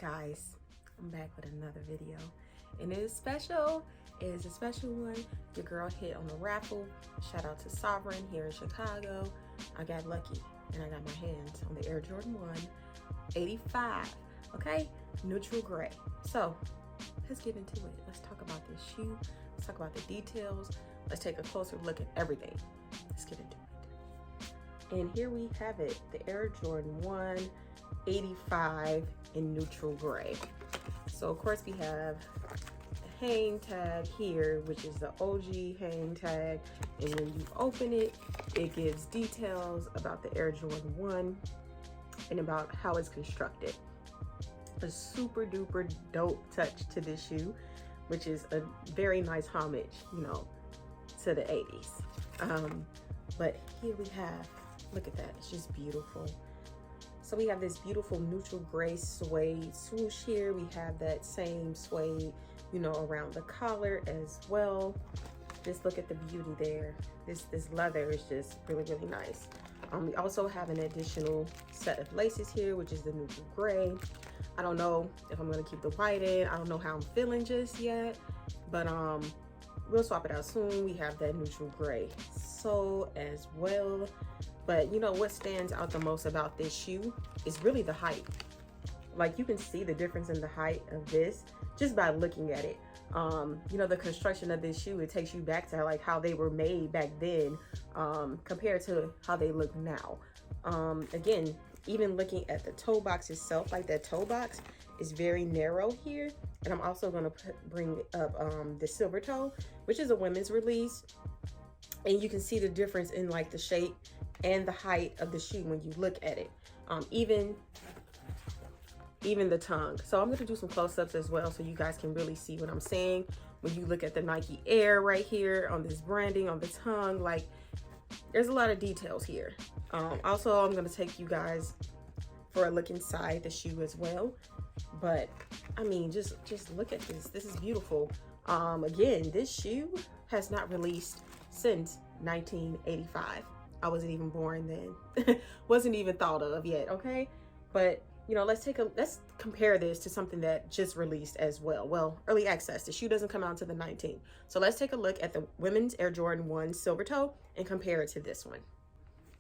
Guys, I'm back with another video, and it is special. It is a special one. Your girl hit on the raffle. Shout out to Sovereign here in Chicago. I got lucky and I got my hands on the Air Jordan 1 85, okay, neutral gray. So let's get into it. Let's talk about this shoe. Let's talk about the details. Let's take a closer look at everything. Let's get into it. And here we have it, the Air Jordan 1 85 in neutral gray. So of course we have the hang tag here, which is the OG hang tag, and when you open it, it gives details about the Air Jordan 1 and about how it's constructed. A super duper dope touch to this shoe, which is a very nice homage, you know, to the 80s. But here we have, look at that, it's just beautiful. So we have this beautiful neutral gray suede swoosh here. We have that same suede, you know, around the collar as well. Just look at the beauty there. This leather is just really, really nice. We also have an additional set of laces here, which is the neutral gray. I don't know if I'm gonna keep the white in. I don't know how I'm feeling just yet, but we'll swap it out soon. We have that neutral gray sole as well. But you know what stands out the most about this shoe is really the height. Like, you can see the difference in the height of this just by looking at it. You know, the construction of this shoe, it takes you back to like how they were made back then, compared to how they look now. Again, even looking at the toe box itself, like that toe box is very narrow here. And I'm also going to bring up the silver toe, which is a women's release. And you can see the difference in like the shape and the height of the shoe when you look at it. Even the tongue. So I'm going to do some close-ups as well so you guys can really see what I'm saying. When you look at the Nike Air right here on this branding on the tongue, like there's a lot of details here. Also, I'm going to take you guys for a look inside the shoe as well. But I mean, just look at this. This is beautiful. Again, this shoe has not released since 1985. I wasn't even born then. Wasn't even thought of yet, okay? But you know, let's compare this to something that just released as well. Well, early access. The shoe doesn't come out until the 19th. So let's take a look at the women's Air Jordan 1 silver toe and compare it to this one.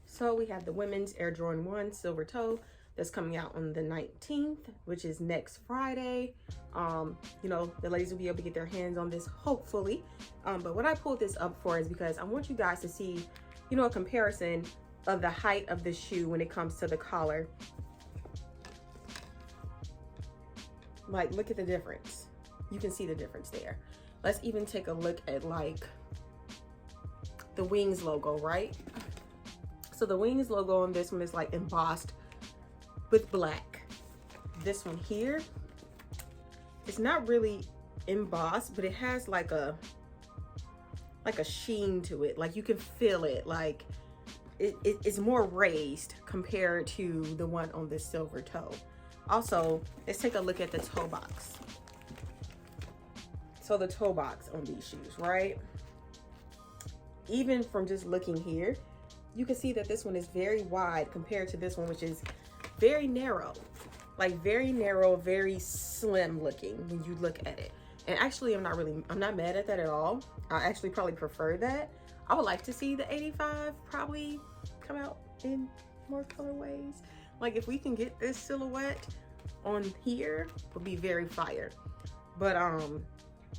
So we have the women's Air Jordan 1 silver toe that's coming out on the 19th, which is next Friday. You know, the ladies will be able to get their hands on this, hopefully. But what I pulled this up for is because I want you guys to see, you know, a comparison of the height of the shoe when it comes to the collar. Like, look at the difference. You can see the difference there. Let's even take a look at like the Wings logo, right? So the Wings logo on this one is like embossed with black. This one here, it's not really embossed, but it has like a sheen to it. Like, you can feel it. Like it's more raised compared to the one on this silver toe. Also, let's take a look at the toe box. So the toe box on these shoes, right? Even from just looking here, you can see that this one is very wide compared to this one, which is very narrow. Like, very narrow, very slim looking when you look at it. And actually, I'm not mad at that at all. I actually probably prefer that. I would like to see the 85 probably come out in more colorways. Like, if we can get this silhouette on here, would be very fire. But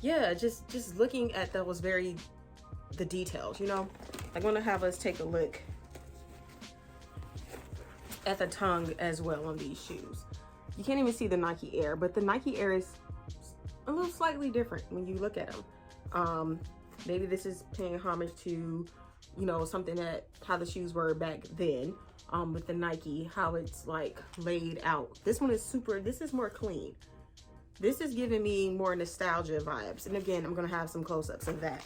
yeah, just looking at those the details, you know. I'm gonna have us take a look at the tongue as well on these shoes. You can't even see the Nike Air, but the Nike Air is a little slightly different when you look at them. Maybe this is paying homage to, you know, something that how the shoes were back then. With the Nike, how it's like laid out. This one is this is more clean. This is giving me more nostalgia vibes. And again, I'm gonna have some close-ups of that.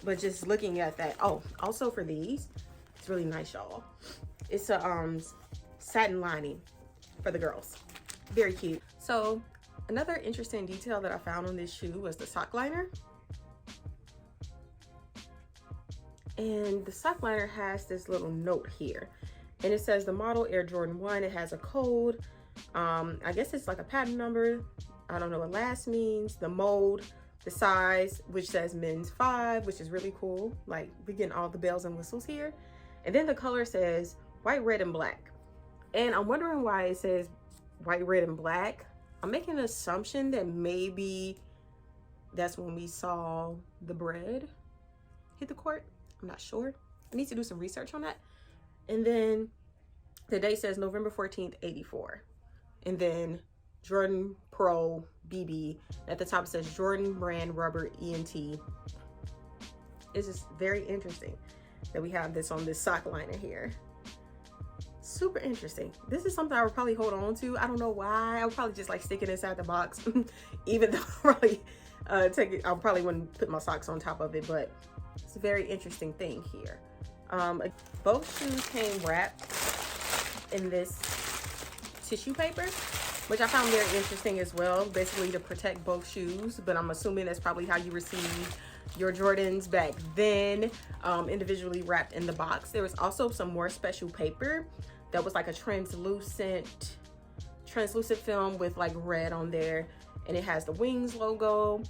But just looking at that, oh, also for these, it's really nice, y'all. It's a satin lining for the girls. Very cute. So another interesting detail that I found on this shoe was the sock liner. And the sock liner has this little note here. And it says the model Air Jordan 1. It has a code I guess it's like a patent number. I don't know what last means. The mold, the size, which says men's 5, which is really cool. Like, we're getting all the bells and whistles here. And then the color says white, red, and black. And I'm wondering why it says white, red, and black. I'm making an assumption that maybe that's when we saw the bread hit the court. I'm not sure. I need to do some research on that. And then the date says November 14th, 84. And then Jordan Pro BB. At the top it says Jordan Brand Rubber ENT. It's just very interesting that we have this on this sock liner here. Super interesting. This is something I would probably hold on to. I don't know why. I would probably just like stick it inside the box. Even though I probably I probably wouldn't put my socks on top of it, but it's a very interesting thing here. Both shoes came wrapped in this tissue paper, which I found very interesting as well, basically to protect both shoes. But I'm assuming that's probably how you received your Jordans back then, individually wrapped in the box. There was also some more special paper that was like a translucent film with like red on there, and it has the Wings logo,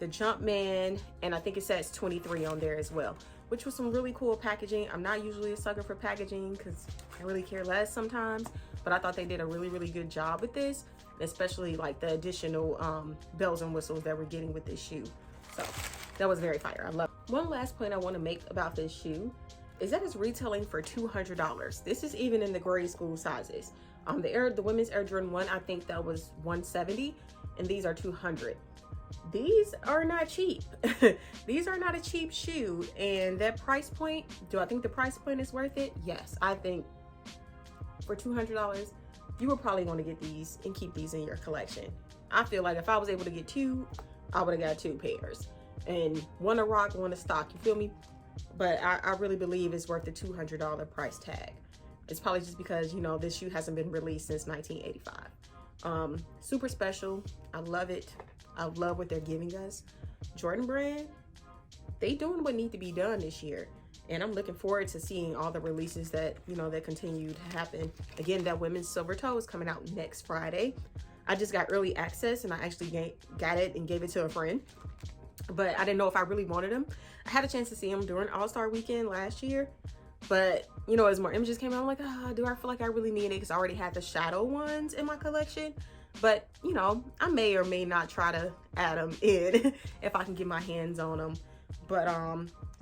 the Jumpman, and I think it says 23 on there as well, which was some really cool packaging. I'm not usually a sucker for packaging because I really care less sometimes, but I thought they did a really good job with this, especially like the additional bells and whistles that we're getting with this shoe. So that was very fire. I love it. One last point I want to make about this shoe is that it's retailing for $200. This is even in the grade school sizes. The women's Air Jordan 1, I think that was $170, and these are $200. These are not cheap. These are not a cheap shoe, and that price point, do I think the price point is worth it? Yes, I think for $200, you would probably want to get these and keep these in your collection. I feel like if I was able to get 2, I would have got 2 pairs, and one to rock, one to stock, you feel me? But I really believe it's worth the $200 price tag. It's probably just because, you know, this shoe hasn't been released since 1985. Super special. I love it. I love what they're giving us. Jordan Brand, they doing what need to be done this year. And I'm looking forward to seeing all the releases that, you know, that continue to happen. Again, that women's silver toe is coming out next Friday. I just got early access, and I actually got it and gave it to a friend. But I didn't know if I really wanted them. I had a chance to see them during All-Star Weekend last year. But, you know, as more images came out, I'm like, do I feel like I really need it? Because I already had the shadow ones in my collection. But, you know, I may or may not try to add them in if I can get my hands on them. But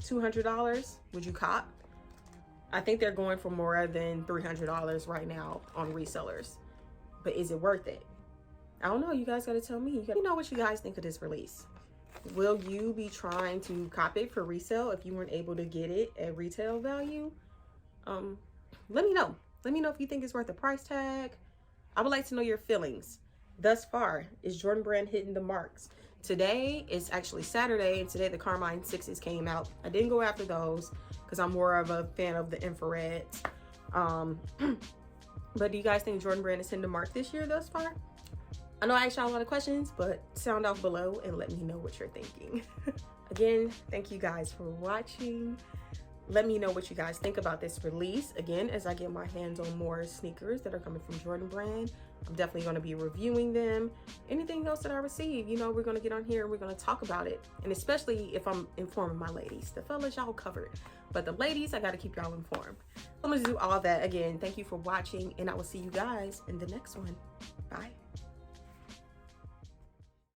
$200, would you cop? I think they're going for more than $300 right now on resellers. But is it worth it? I don't know. You guys got to tell me. You know what you guys think of this release. Will you be trying to cop it for resale if you weren't able to get it at retail value? Let me know. Let me know if you think it's worth the price tag. I would like to know your feelings. Thus far, is Jordan Brand hitting the marks? Today is actually Saturday, and today the Carmine 6s came out. I didn't go after those because I'm more of a fan of the infrareds. But do you guys think Jordan Brand is hitting the mark this year thus far? I know I asked y'all a lot of questions, but sound off below and let me know what you're thinking. Again, thank you guys for watching. Let me know what you guys think about this release. Again, as I get my hands on more sneakers that are coming from Jordan Brand, I'm definitely going to be reviewing them. Anything else that I receive, you know, we're going to get on here and we're going to talk about it. And especially if I'm informing my ladies. The fellas, y'all covered. But the ladies, I got to keep y'all informed. I'm going to do all that. Again, thank you for watching, and I will see you guys in the next one. Bye.